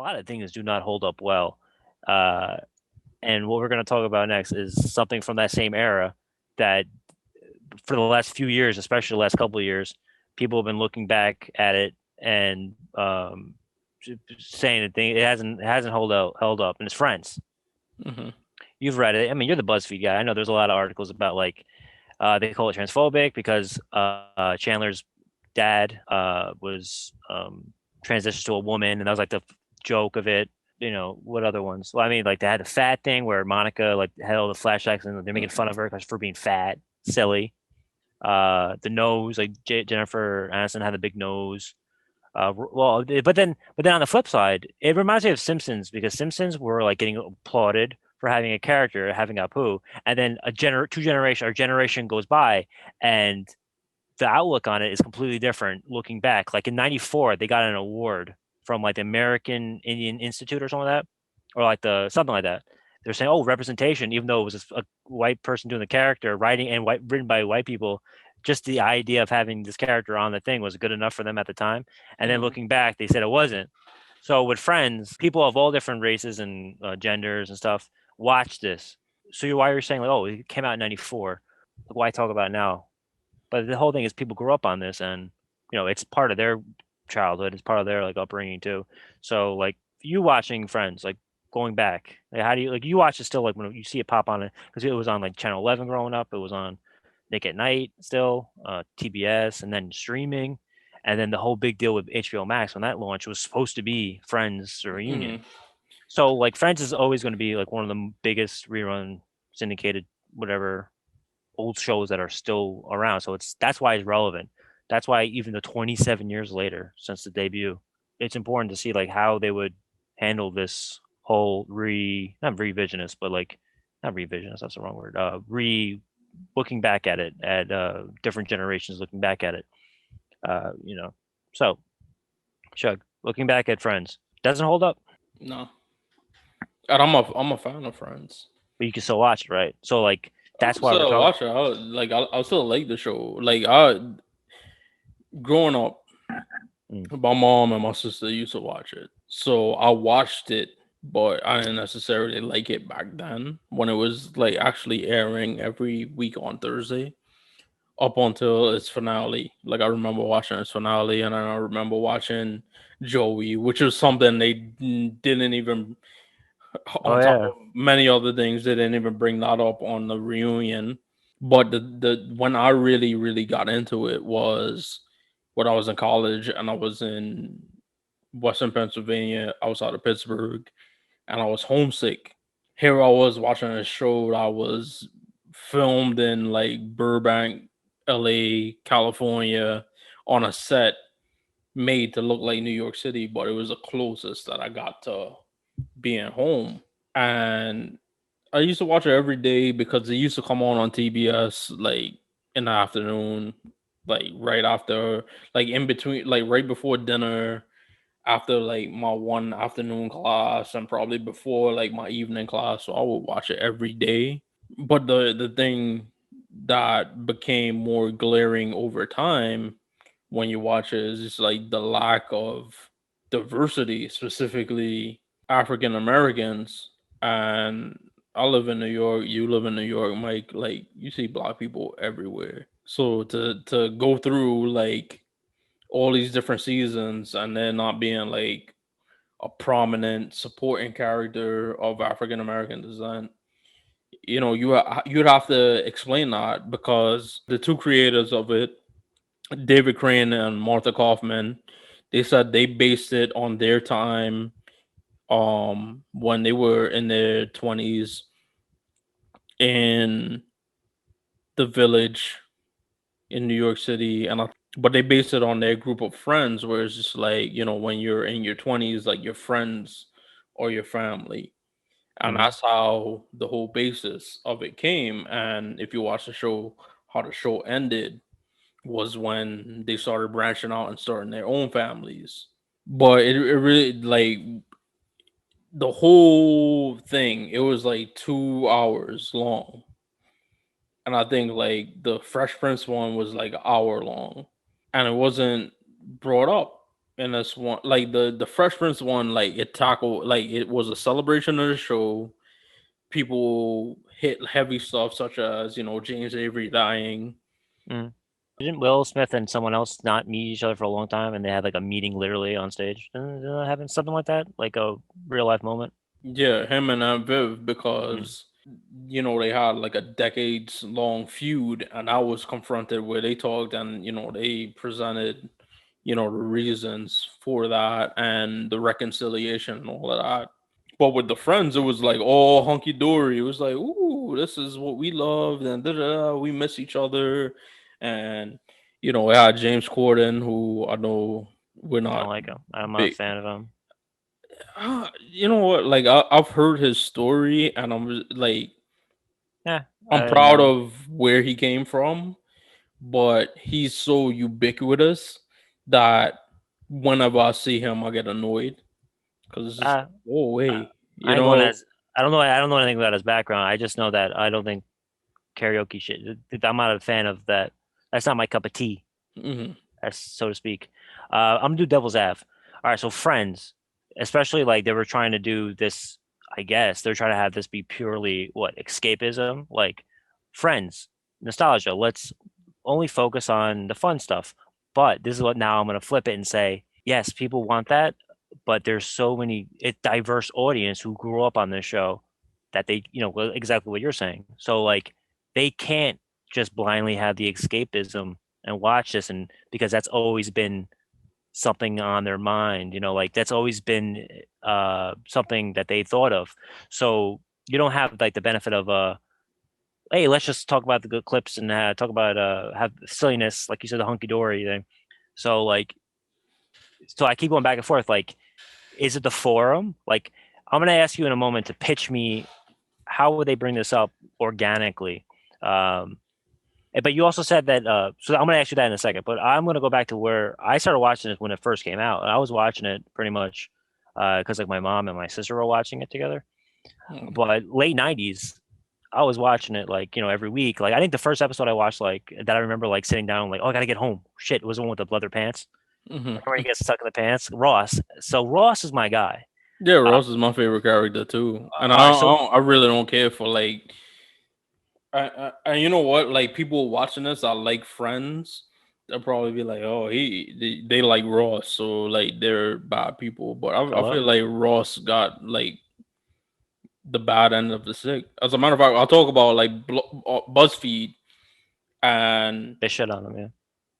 lot of things do not hold up well. Uh, and what we're going to talk about next is something from that same era that, for the last few years, especially the last couple of years, people have been looking back at it and saying that it hasn't held up. And it's Friends. Hmm. You've read it. I mean, you're the BuzzFeed guy. I know there's a lot of articles about like they call it transphobic because Chandler's dad was transitioned to a woman, and that was like the joke of it. What other ones? Well, I mean, like they had the fat thing where Monica like had all the flashbacks and they're making fun of her for being fat, silly. The nose, like Jennifer Aniston had a big nose. But then on the flip side, it reminds me of Simpsons because Simpsons were like getting applauded for having a character having Apu, and then a generation goes by, and the outlook on it is completely different. Looking back, like in '94, they got an award from like the American Indian Institute or something like that, or like the something like that. They're saying, "Oh, representation," even though it was a white person doing the character, writing and written by white people. Just the idea of having this character on the thing was good enough for them at the time. And then Hmm. looking back, they said it wasn't. So with Friends, people of all different races and genders and stuff watch this. So why you're saying like, oh, it came out in '94. Like, why talk about it now? But the whole thing is people grew up on this, and it's part of their childhood. It's part of their like upbringing too. So like you watching Friends, like going back, like how do you like you watch it still like when you see it pop on it because it was on like Channel 11 growing up. It was on Nick at Night still, TBS, and then streaming, and then the whole big deal with HBO Max when that launched was supposed to be Friends reunion. Hmm. So like Friends is always going to be like one of the biggest rerun syndicated whatever old shows that are still around. So that's why it's relevant. That's why even the 27 years later since the debut, it's important to see like how they would handle this whole not revisionist, but like not revisionist. That's the wrong word. Looking back at it at different generations looking back at it. Uh, you know, so Shug, looking back at Friends doesn't hold up, No, and I'm a fan of Friends. but you can still watch it, right? So like I that's would why we're still talking. watch it. I still like the show. Like I growing up, Mm, my mom and my sister used to watch it, so I watched it, but I didn't necessarily like it back then when it was like actually airing every week on Thursday up until its finale. Like I remember watching its finale, and then I remember watching Joey, which was something they didn't even, oh on top yeah. of many other things, they didn't even bring that up on the reunion. But the when I really got into it was when I was in college and I was in Western Pennsylvania, outside of Pittsburgh, and I was homesick. Here I was watching a show that was filmed in like Burbank, LA, California, on a set made to look like New York City, but it was the closest that I got to being home. And I used to watch it every day because it used to come on TBS like in the afternoon, like right after, like in between, like right before dinner, after like my one afternoon class, and probably before like my evening class. So I would watch it every day. But the thing that became more glaring over time when you watch it is just like the lack of diversity, specifically African Americans. And I live in New York, you live in New York, Mike. Like you see black people everywhere. So to go through like all these different seasons and then not being like a prominent supporting character of African American descent, you'd have to explain that because the two creators of it, David Crane and Martha Kaufman, they said they based it on their time when they were in their 20s in the village in New York City, but they based it on their group of friends, where it's just like, when you're in your 20s, like your friends or your family. And Mm. that's how the whole basis of it came. And if you watch the show, how the show ended was when they started branching out and starting their own families. But it really, like, the whole thing, it was like 2 hours long. And I think like the Fresh Prince one was like an hour long. And it wasn't brought up. And that's one like the Fresh Prince one, like it tackled like it was a celebration of the show. People hit heavy stuff such as James Avery dying. Mm. Didn't Will Smith and someone else not meet each other for a long time, and they had like a meeting literally on stage? Didn't that happen? Something like that, like a real life moment. Yeah, him and Viv, Mm. because they had like a decades long feud, and I was confronted where they talked and they presented the reasons for that and the reconciliation and all of that. But with the friends, it was like all hunky dory. It was like, ooh, this is what we loved, and we miss each other, and I had James Corden, who I know we're I not don't like him. I'm not a big. fan of him. You know what? Like I've heard his story, and like Yeah, I'm I proud know. of where he came from, but he's so ubiquitous that whenever I see him, I get annoyed because it's just Uh, like, oh I wait, I ain't going as I don't know. I don't know anything about his background. I just know that I don't think karaoke shit. I'm not a fan of that. That's not my cup of tea. mhm. That's so to speak. I'm gonna do devil's adv. All right, so Friends, especially like they were trying to do this. I guess they're trying to have this be purely what escapism, like Friends, nostalgia. Let's only focus on the fun stuff. But this is what now I'm gonna flip it and say, yes, people want that, but there's so many diverse audience who grew up on this show that they, exactly what you're saying. So like they can't just blindly have the escapism and watch this and because that's always been something on their mind, like that's always been something that they thought of. So you don't have like the benefit of hey, let's just talk about the good clips and talk about have silliness, like you said, the hunky dory thing. So like, so I keep going back and forth. Like, is it the forum? Like, I'm gonna ask you in a moment to pitch me how would they bring this up organically. Um, but you also said that. So I'm gonna ask you that in a second. But I'm gonna go back to where I started watching it when it first came out. And I was watching it pretty much because like my mom and my sister were watching it together. Hmm. But late '90s, I was watching it like every week. Like I think the first episode I watched like that I remember like sitting down like oh I gotta get home. Shit, it was the one with the leather pants. Hmm. Remember when he gets stuck in the pants? Ross. So Ross is my guy. Yeah, Uh, Ross is my favorite character too, and all right, so I really don't care for like. And you know what? Like people watching this, I like Friends. They'll probably be like, "Oh, they like Ross, so like they're bad people." But I hello, feel like Ross got like the bad end of the stick. As a matter of fact, I'll talk about like BuzzFeed, and they shit on him. Yeah,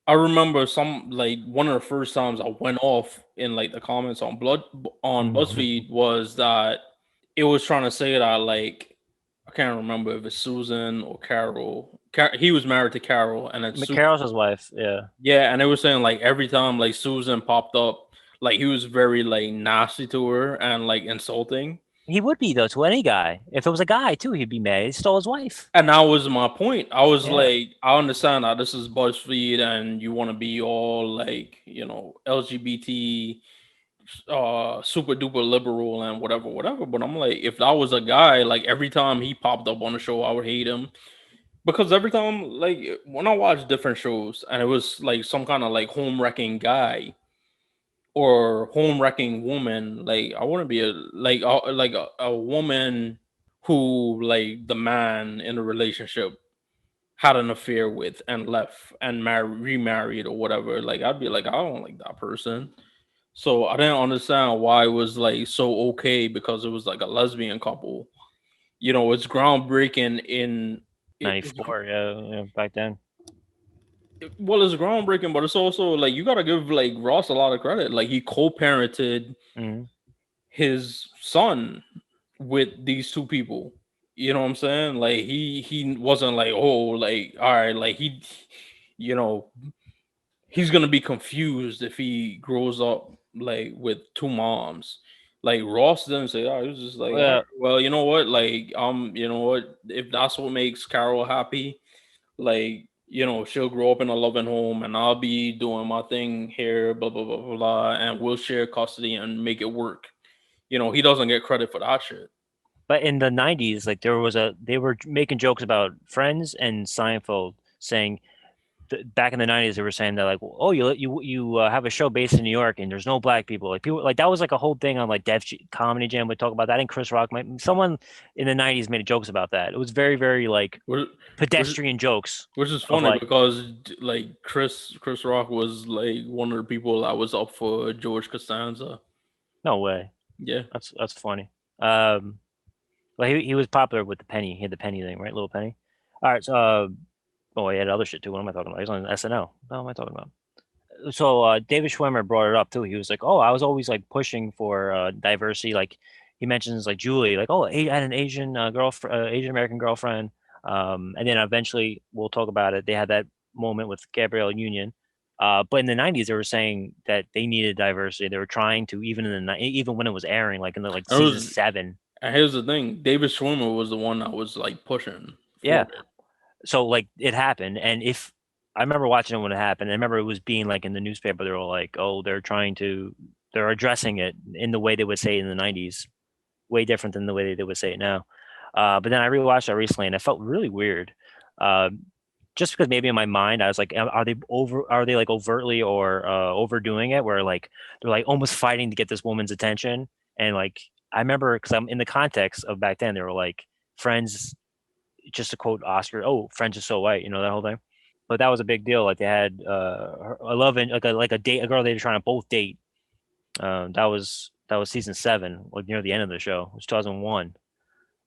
I remember some like one of the first times I went off in like the comments on BuzzFeed was that it was trying to say that like I can't remember if it's Susan or Carol. He was married to Carol, and it's McCarroll's his wife. Yeah, yeah, and it was saying like every time like Susan popped up, like he was very like nasty to her and like insulting. he would be though to any guy. If it was a guy too, he'd be mad. He stole his wife. And that was my point. I was Yeah, like, I understand that this is BuzzFeed and you want to be all like, LGBT super duper liberal and whatever, whatever. But I'm like, if that was a guy, like every time he popped up on the show, I would hate him. Because every time, like when I watched different shows and it was like some kind of like home wrecking guy or home wrecking woman, like I wouldn't be a woman who like the man in a relationship had an affair with and left and remarried or whatever. Like I'd be like, I don't like that person. So I didn't understand why it was like so okay because it was like a lesbian couple. It's groundbreaking in '94. Yeah, yeah, back then. well, it's groundbreaking, but it's also like you gotta give like Ross a lot of credit. Like he co-parented Hmm. his son with these two people. You know what I'm saying? Like he wasn't like, oh, like all right, like you know he's gonna be confused if he grows up like with two moms. Like Ross didn't say that. He was just like, all right, Yeah, well, you know what? Like, you know what? If that's what makes Carol happy, like, she'll grow up in a loving home and I'll be doing my thing here, blah blah blah blah blah, and we'll share custody and make it work. He doesn't get credit for that shit. but in the '90s, like they were making jokes about Friends and Seinfeld, saying back in the '90s, they were saying that like, oh, you have a show based in New York and there's no black people. Like people like that was like a whole thing on like Comedy Jam would talk about that. And Chris Rock, someone in the '90s made jokes about that. It was very very like which, which pedestrian jokes which is of funny like, because like Chris Rock was like one of the people that was up for George Costanza. no way. Yeah, That's funny. Um, well, he was popular with the penny. He had the penny thing, right? Little penny. All right. So, oh, he had other shit too. What am I talking about? He's on SNL. What am I talking about? So David Schwimmer brought it up too. He was like, "Oh, I was always like pushing for diversity." Like he mentions like Julie, like, "Oh, I had an Asian girlfriend, Asian American girlfriend," and then eventually we'll talk about it. They had that moment with Gabrielle Union, but in the '90s they were saying that they needed diversity. They were trying to even in the even when it was airing, like in the like it season was. 7. And here's the thing: David Schwimmer was the one that was like pushing Yeah, for it. so like it happened, and if I remember watching it when it happened, I remember it was being like in the newspaper. They were like, "Oh, they're addressing it in the way they would say it in the '90s, way different than the way they would say it now." But then I rewatched it recently, and it felt really weird. Uh, just because maybe in my mind I was like, Are they like overtly or overdoing it? Where like they're like almost fighting to get this woman's attention, and like I remember because I'm in the context of back then, they were like friends just to quote Oscar, "Oh, French is so white," that whole thing. But that was a big deal. Like they had a love and like a date, a girl they were trying to both date. That was season 7, like near the end of the show. It was 2001.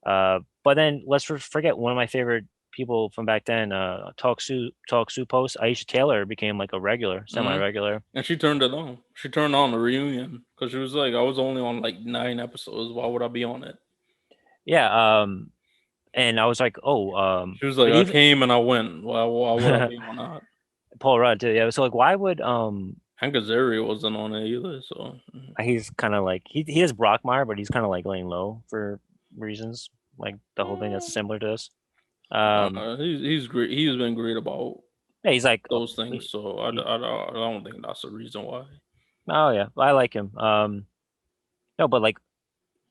But then let's forget one of my favorite people from back then. Talk Sue post Aisha Taylor became like a regular, semi Hmm. regular. And she turned it on. She turned on the reunion because she was like, "I was only on like 9 episodes. Why would I be on it?" Yeah. And I was like, oh, She was like, but "I even came and I went. Why would I be on that?" Paul Rudd too. Yeah. So like, why would Hank Azaria wasn't on it either. So he's kind of like he is Brockmire, but he's kind of like laying low for reasons like the whole thing that's similar to this. he's great. He's been great about Yeah, he's like, those things. he, So I don't think that's the reason why. oh yeah, I like him. No, but like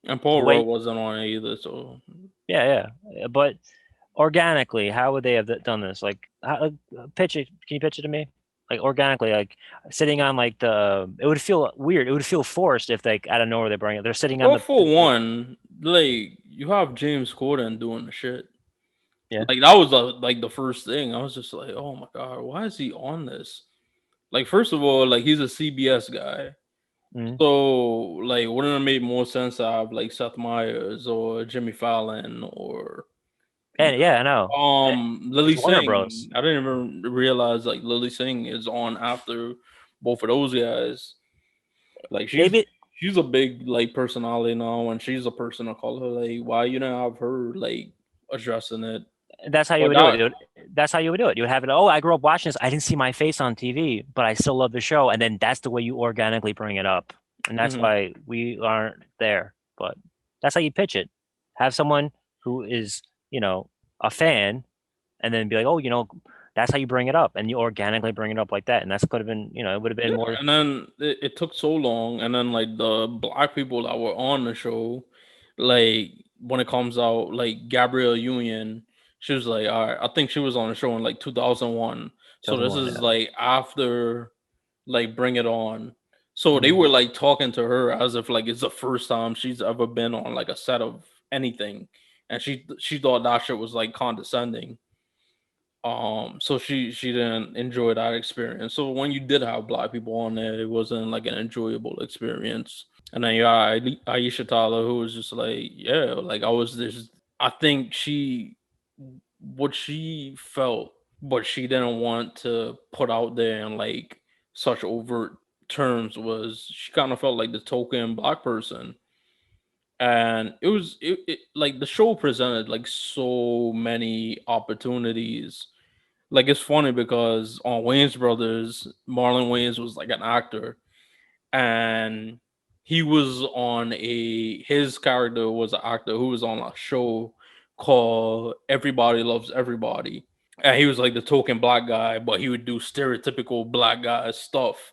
And the Paul way, Rudd wasn't on it either. So yeah, but organically, how would they have done this? Like, pitch it. Can you pitch it to me? Like organically, like sitting on like it would feel weird. It would feel forced if like out of nowhere they bring it. They're sitting on well, the, for one, like you have James Corden doing the shit. yeah. Like that was like the first thing. I was just like, oh my god, why is he on this? Like first of all, like he's a CBS guy. Mhm. So like wouldn't it make more sense to have like Seth Meyers or Jimmy Fallon or you And yeah, I know know. It's Lily Warner Bros. Singh. I didn't even realize like Lily Singh is on after both of those guys. Like Maybe she's a big like personality now and she's a person of color. Like why you don't have her like addressing it? that's how you But would do it, that dude. That's how you would do it. You would have it. Oh, I grew up watching this. I didn't see my face on TV, but I still love the show. And then that's the way you organically bring it up. And that's mhm. why we aren't there. But that's how you pitch it. Have someone who is, a fan, and then be like, oh, that's how you bring it up. And you organically bring it up like that. And that's could have been, it would have been Yeah, more. and then it took so long, and then like the black people that were on the show, like when it comes out, like Gabrielle Union, she was like, all right, I think she was on the show in like 2001. So this 2001. is Yeah. like after like Bring It On. So they Mhm. were like talking to her as if like it's the first time she's ever been on like a set of anything, and she thought that shit was like condescending. So she didn't enjoy that experience. So when you did have black people on there, it wasn't like an enjoyable experience. And then yeah, Aisha Tyler, who was just like, yeah, like I was this. I think she what she felt, but she didn't want to put out there in like such overt terms was she kind of felt like the token black person. And it like the show presented like so many opportunities. Like it's funny because on Wayne's Brothers, Marlon Wayans was like an actor, and he was on a his character was an actor who was on a show called Everybody Loves Everybody, and he was like the token black guy, but he would do stereotypical black guy stuff,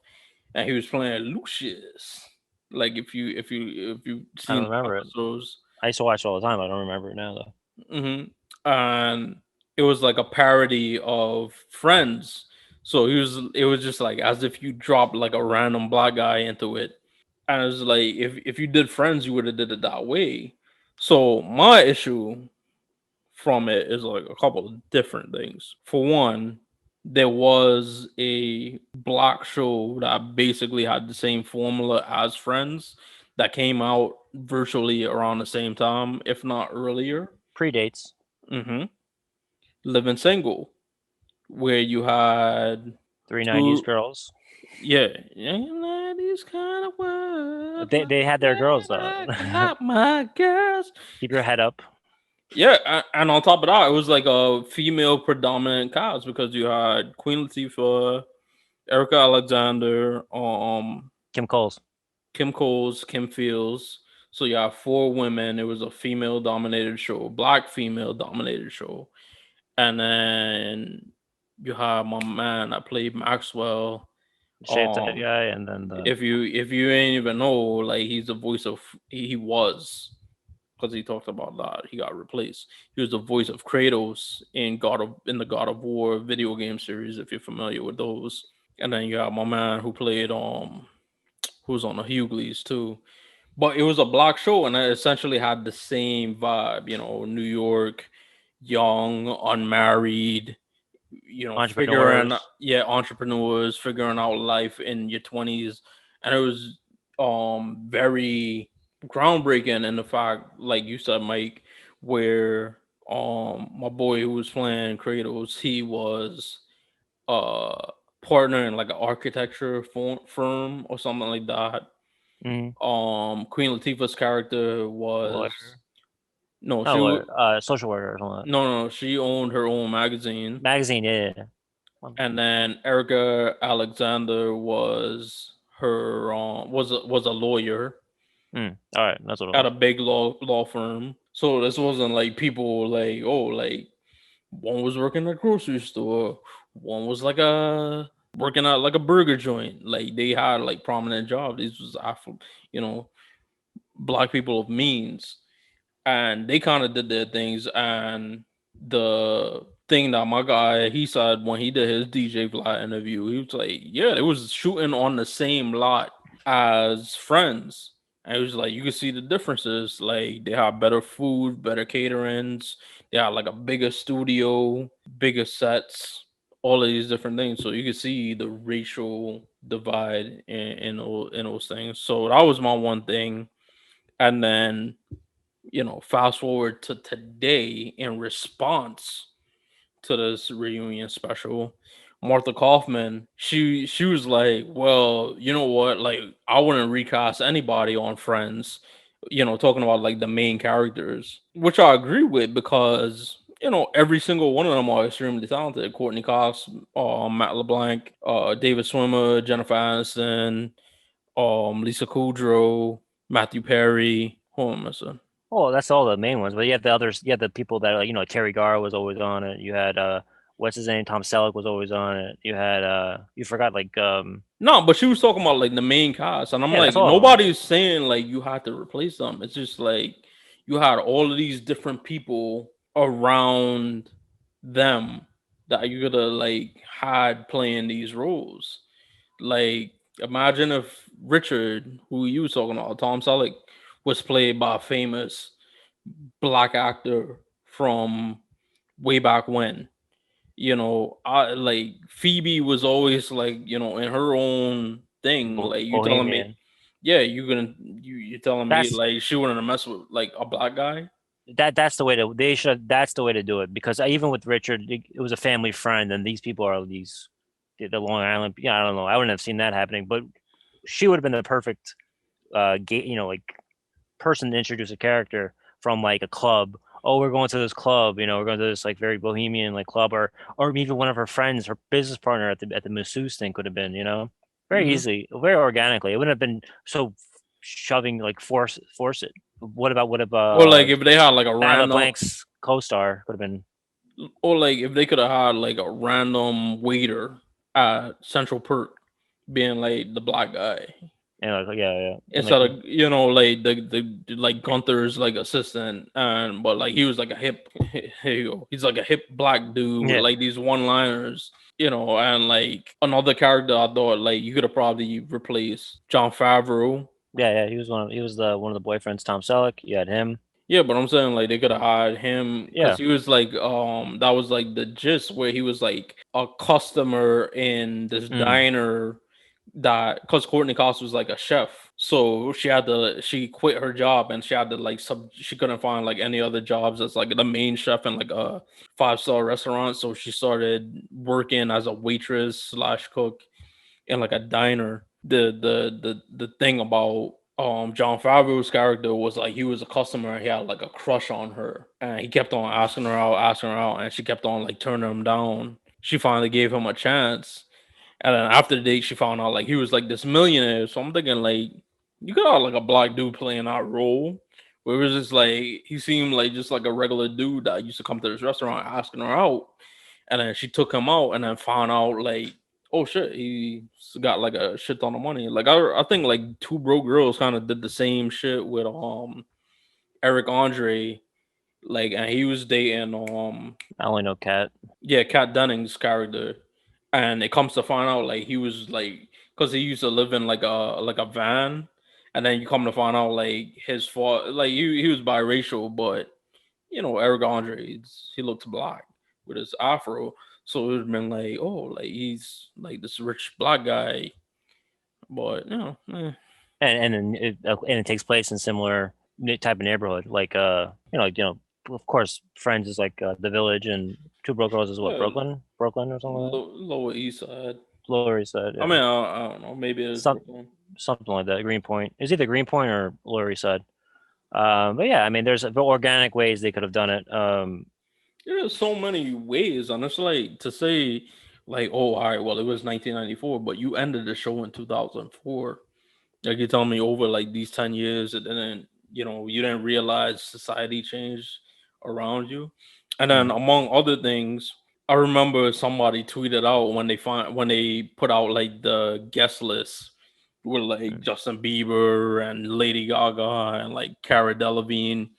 and he was playing Lucius. Like if you I don't seen the remember it. episodes, I used to watch it all the time. I don't remember it now, and it was like a parody of Friends. So it was just like as if you dropped like a random black guy into it. And it was like if you did Friends, you would have did it that way. So my issue from it is like a couple of different things. For one, there was a block show that basically had the same formula as Friends that came out virtually around the same time, if not earlier. Predates. hmm Living Single, where you had Three '90s two, girls. yeah, these kind of words, They had their girls though. like my girls. Keep your head up. Yeah, and on top of that, it was like a female predominant cast because you had Queen Latifah, Erica Alexander, Kim Coles. Kim Coles, Kim Fields. So you have four women. It was a female dominated show, black female dominated show, and then you have my man that played Maxwell. Shaved head Um, guy, and then the if you ain't even know, like he's the voice of he was because he talked about that. He got replaced. He was the voice of Kratos in the God of War video game series, if you're familiar with those. And then you got my man who played who's on the Hughleys too. But it was a black show and it essentially had the same vibe, New York, young, unmarried, figuring entrepreneurs. entrepreneurs figuring out life in your 20s. And it was very groundbreaking in the fact, like you said, Mike, where my boy who was playing Kratos, he was uh partner in like an architecture firm or something like that. Mm-hmm. Queen Latifah's character was Lawyer. no Not she lawyer. Social worker or something like that. no she owned her own magazine. Magazine. Yeah. And then Erica Alexander was her was a lawyer All right, that's what it at a was. big law firm. So this wasn't like people like, oh, like one was working at a grocery store, one was like a working at like a burger joint. Like they had like prominent jobs. These was you know, black people of means, and they kind of did their things. And the thing that my guy he said when he did his DJ Vlad interview, he was like, yeah, it was shooting on the same lot as Friends. And it was like you could see the differences. Like they have better food, better caterings. They have like a bigger studio, bigger sets, all of these different things. So you could see the racial divide in those things. So that was my one thing. And then fast forward to today in response to this reunion special, Martha Kaufman, she was like, well, you know what? Like, I wouldn't recast anybody on Friends, talking about like the main characters, which I agree with because every single one of them are extremely talented. Courtney Cox, Matt LeBlanc, David Swimmer, Jennifer Aniston, Lisa Kudrow, Matthew Perry. Hold on, listen. Oh, that's all the main ones. But you had the others. You had the people that like Terry Garr was always on it. You had what's his name? Tom Selleck was always on it. You had you forgot like No, but she was talking about like the main cast, and I'm yeah, like, that's all of them. nobody's saying like you had to replace them. It's just like you had all of these different people around them that you could have like had playing these roles. Like, imagine if Richard, who you was talking about, Tom Selleck, was played by a famous black actor from way back when. I like Phoebe was always like, in her own thing. Like you telling me, Bohemian. yeah, you're telling me That's like she wouldn't have messed with like a black guy. that's the way to they should that's the way to do it because even with Richard, it was a family friend, and these people are these the Long Island. Yeah, I don't know. I wouldn't have seen that happening, but she would have been the perfect like person to introduce a character from like a club. Oh, we're going to this club, we're going to this like very bohemian like club, or even one of her friends, her business partner at the masseuse thing could have been, very hmm easily, very organically. It wouldn't have been so shoving like force it. What Or like about if they had like a Matt random, LeBlanc's co-star could have been or like if they could have had like a random waiter at Central Perk being like the black guy like yeah, and like instead of like the like Gunther's like assistant, and but like he was like a hip here you go, he's like a hip black dude with yeah, like these one liners. And like another character I thought like you could have probably replaced John Favreau. Yeah, he was the one of the boyfriends, Tom Selleck. You had him. Yeah, but I'm saying like they could have hired him because Yeah. he was like that was like the gist where he was like a customer in this Mm. diner that because Courtney Cox was like a chef, so she quit her job and she had to like she couldn't find like any other jobs as like the main chef in like a 5-star restaurant, so she started working as a waitress slash cook in like a diner. The thing about John Favreau's character was like he was a customer and he had like a crush on her and he kept on asking her out, and she kept on like turning him down. She finally gave him a chance, and then after the date, she found out like he was like this millionaire. So I'm thinking like you got like a black dude playing that role. Where it was just like he seemed like just like a regular dude that used to come to this restaurant asking her out. And then she took him out and then found out like, oh shit, he's got like a shit ton of money. Like I think like Two Broke Girls kind of did the same shit with Eric Andre. Like and he was dating I only know Cat. yeah, Kat Dennings' character, and it comes to find out like he was like because he used to live in like a van, and then you come to find out like his fault, like he was biracial, but Eric Andre he looks black with his afro, so it would have been like oh like he's like this rich black guy, but And it takes place in similar type of neighborhood, like of course, Friends is like the Village, and Two Broke Girls is what, yeah, Brooklyn or something like that. Lower East Side. Lower East Side, I yeah, mean I don't know, maybe it is some Brooklyn. something like that. Greenpoint is either Greenpoint or Lower East Side. But yeah, I mean, there's organic ways they could have done it. There's so many ways, and it's like to say, like, oh, all right, well, it was 1994, but you ended the show in 2004. Like you tell me over like these 10 years, it didn't, you didn't realize society changed around you. And then Mhm. among other things, I remember somebody tweeted out when they put out like the guest list with like Mm. Justin Bieber and Lady Gaga and like Cara Delevingne,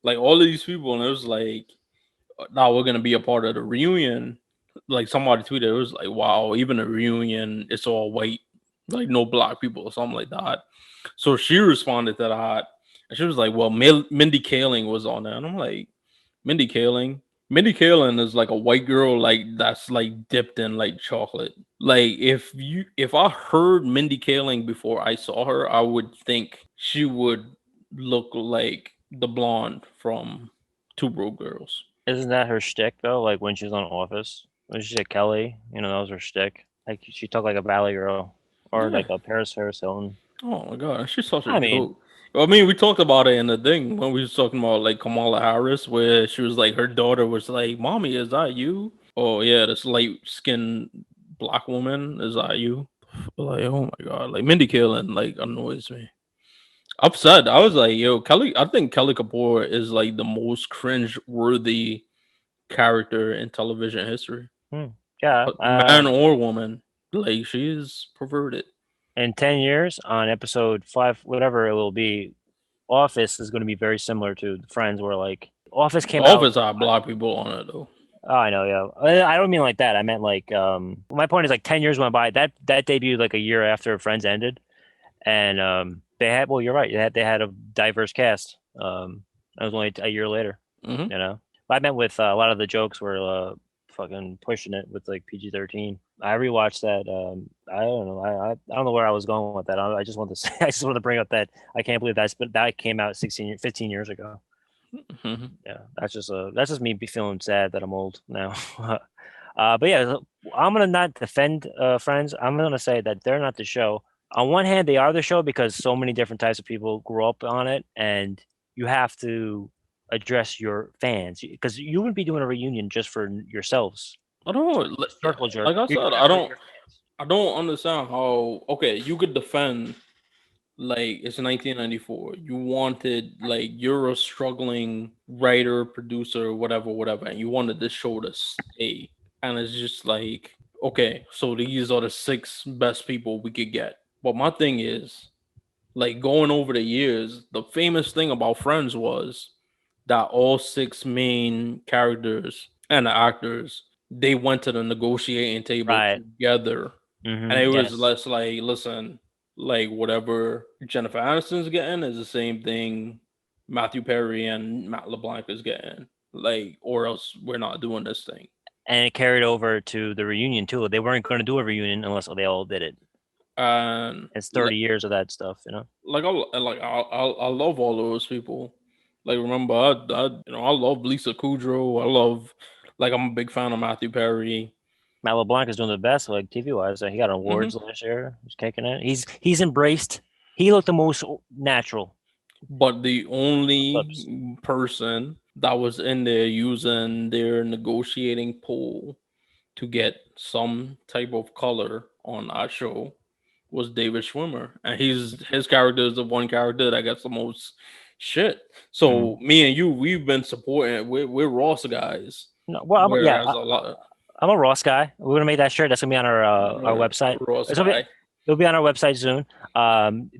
like all of these people, and it was like now we're gonna be a part of the reunion. Like somebody tweeted, it was like, wow, even a reunion, it's all white, like no black people or something like that. So she responded to that, and she was like, well, Mindy Kaling was on there, and I'm like, Mindy Kaling. Mindy Kaling is like a white girl, like that's like dipped in like chocolate. Like if I heard Mindy Kaling before I saw her, I would think she would look like the blonde from Two Broke Girls. Isn't that her shtick though? Like when she was on Office, when she said Kelly, that was her shtick. Like she talked like a valley girl, or Yeah. like a Paris Hilton. Oh my god, she's such a I mean, joke. I mean, we talked about it in the thing when we was talking about like Kamala Harris, where she was like her daughter was like, "Mommy, is that you?" Oh yeah, this light skinned black woman, is that you? Like, oh my god, like Mindy Kaling like annoys me. Upset, I was like, yo, Kelly. I think Kelly Kapoor is like the most cringe worthy character in television history, hmm, yeah. man or woman. Like she is perverted. In 10 years, on episode 5, whatever it will be, Office is going to be very similar to Friends, where like Office came out. Office have black people on it though. Oh, I know, yeah. I don't mean like that. I meant like my point is like 10 years went by. That debuted like a year after Friends ended, and they had, well, you're right. They had a diverse cast. That was only a year later. Hmm. But I meant with a lot of the jokes were fucking pushing it with like PG-13. I rewatched that. I don't know. I don't know where I was going with that. I just want to say. I just want to bring up that I can't believe that came out 15 years ago. Hmm. Yeah, that's just me feeling sad that I'm old now. But yeah, I'm gonna not defend Friends. I'm gonna say that they're not the show. On one hand, they are the show because so many different types of people grew up on it, and you have to address your fans because you wouldn't be doing a reunion just for yourselves, I don't circle jerk. like I You're said, doing it for your fans. I don't understand how okay, you could defend like it's 1994. You wanted like you're a struggling writer, producer, whatever, and you wanted this show to stay. And it's just like, okay, so these are the six best people we could get. But my thing is, like going over the years, the famous thing about Friends was that all six main characters and the actors they went to the negotiating table Right. together, and it was Yes. less like, listen, like whatever Jennifer Aniston's getting is the same thing Matthew Perry and Matt LeBlanc is getting, like, or else we're not doing this thing. And it carried over to the reunion too. They weren't going to do a reunion unless they all did it. And It's 30 years of that stuff, you know. I love all those people. Like, remember, I love Lisa Kudrow. I love, like, I'm a big fan of Matthew Perry. Matt LeBlanc is doing the best, like TV wise. He got Hmm. awards last year. He's kicking it. He's embraced. He looked the most natural. But the Clips. only person that was in there using their negotiating pool to get some type of color on that show was David Schwimmer, and his character is the one character that gets the most shit. Mm. So me and you, we've been supporting. We're Ross guys, No, well, yeah, whereas a lot I'm a Ross guy. We're gonna make that shirt. That's gonna be on our website. Ross It's gonna be guy. it'll be on our website soon.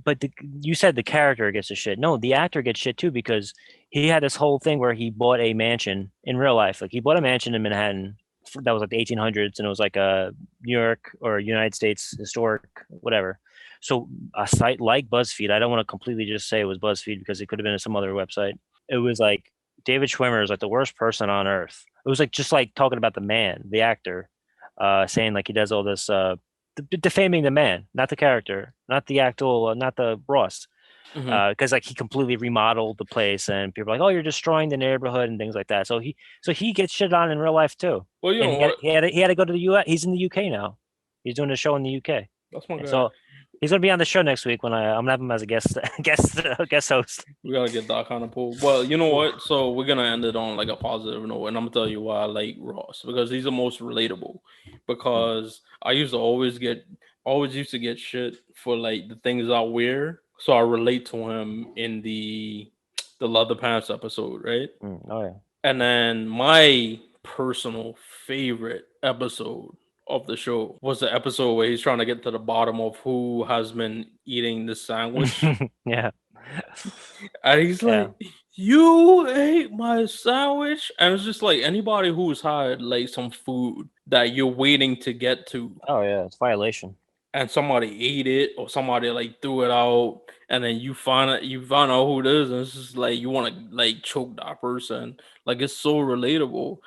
But you said the character gets the shit. No, the actor gets shit too because he had this whole thing where he bought a mansion in real life. Like he bought a mansion in Manhattan that was like the 1800s, and it was like a New York or United States historic, whatever. So a site like BuzzFeed, I don't want to completely just say it was BuzzFeed because it could have been some other website. It was like David Schwimmer is like the worst person on earth. It was like just like talking about the man, the actor, saying like he does all this defaming the man, not the character, not the actual, not the Ross, Hmm. because like he completely remodeled the place, and people are like, oh, you're destroying the neighborhood and things like that. So he gets shit on in real life too, Well, you and know what? he had to go to the U.S. He's in the UK now. He's doing a show in the UK, That's my and guy. so he's gonna be on the show next week when I'm gonna have him as a guest guest host. We gotta get that kind of pull. Well, you know Oof. what? So we're gonna end it on like a positive note, and I'm gonna tell you why I like Ross, because he's the most relatable. Mm. Because I used to always used to get shit for like the things I wear, so I relate to him in the leather pants episode, right? Oh yeah. And then my personal favorite episode of the show was the episode where he's trying to get to the bottom of who has been eating the sandwich. Yeah. And he's Yeah. like, "You ate my sandwich," and it's just like anybody who's had like some food that you're waiting to get to, Oh yeah. It's violation. and somebody ate it or somebody like threw it out, and then you find out who it is, and it's just like you want to like choke that person. Like, it's so relatable.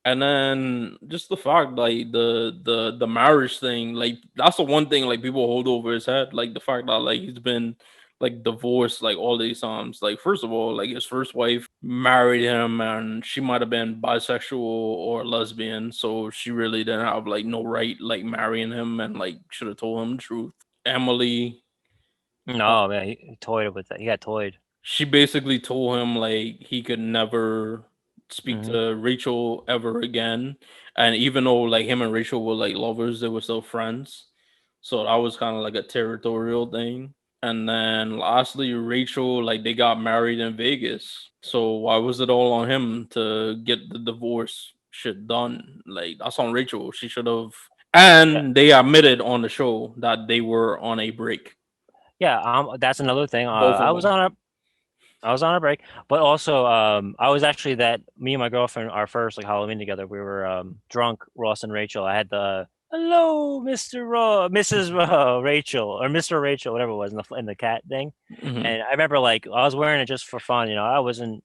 And then just the fact, like, the marriage thing, like, that's the one thing like people hold over his head, like the fact that like he's been like divorced like all these times. Like, first of all, like his first wife married him, and she might have been bisexual or lesbian, so she really didn't have like no right like marrying him, and like should have told him the truth. Emily, No man, he toyed with that. He got toyed. she basically told him like he could never speak Hmm. to Rachel ever again. And even though like him and Rachel were like lovers, they were still friends. So that was kind of like a territorial thing. And then lastly, Rachel, like, they got married in Vegas. So why was it all on him to get the divorce shit done? Like, that's on Rachel. She should have. Yeah. And they admitted on the show that they were on a break, Yeah. That's another thing. both of them. I was on a break, but also I was actually that me and my girlfriend our first like Halloween together. We were drunk, Ross and Rachel. I had the hello, Mr. Mrs. Rachel or Mr. Rachel, whatever it was in the cat thing. Hmm. And I remember like I was wearing it just for fun. I wasn't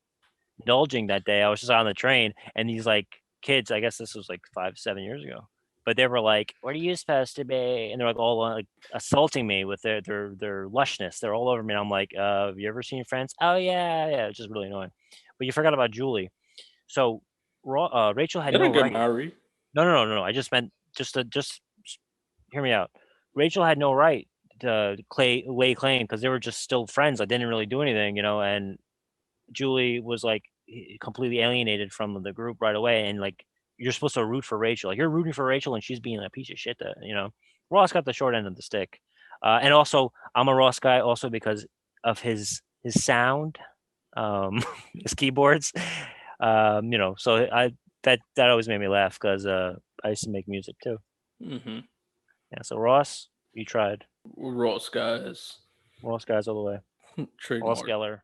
indulging that day. I was just on the train, and these like kids, I guess this was like 5, 7 years ago, but they were like, "What are you supposed to be?" And they're like all like assaulting me with their lushness. They're all over me. And I'm like, "Have you ever seen Friends?" Oh yeah, yeah. It's just really annoying. But you forgot about Julie. So Rachel had They no didn't get right. married. No. I just meant just hear me out. Rachel had no right to lay claim because they were just still friends. I didn't really do anything, and Julie was like completely alienated from the group right away, and like you're supposed to root for Rachel. Like you're rooting for Rachel, and she's being a piece of shit. Ross got the short end of the stick, and also I'm a Ross guy also because of his sound, his keyboards. So that always made me laugh because I used to make music too. Hmm. Yeah, so Ross, you tried. Ross guys. Ross guys all the way. Ross Trademark. Geller.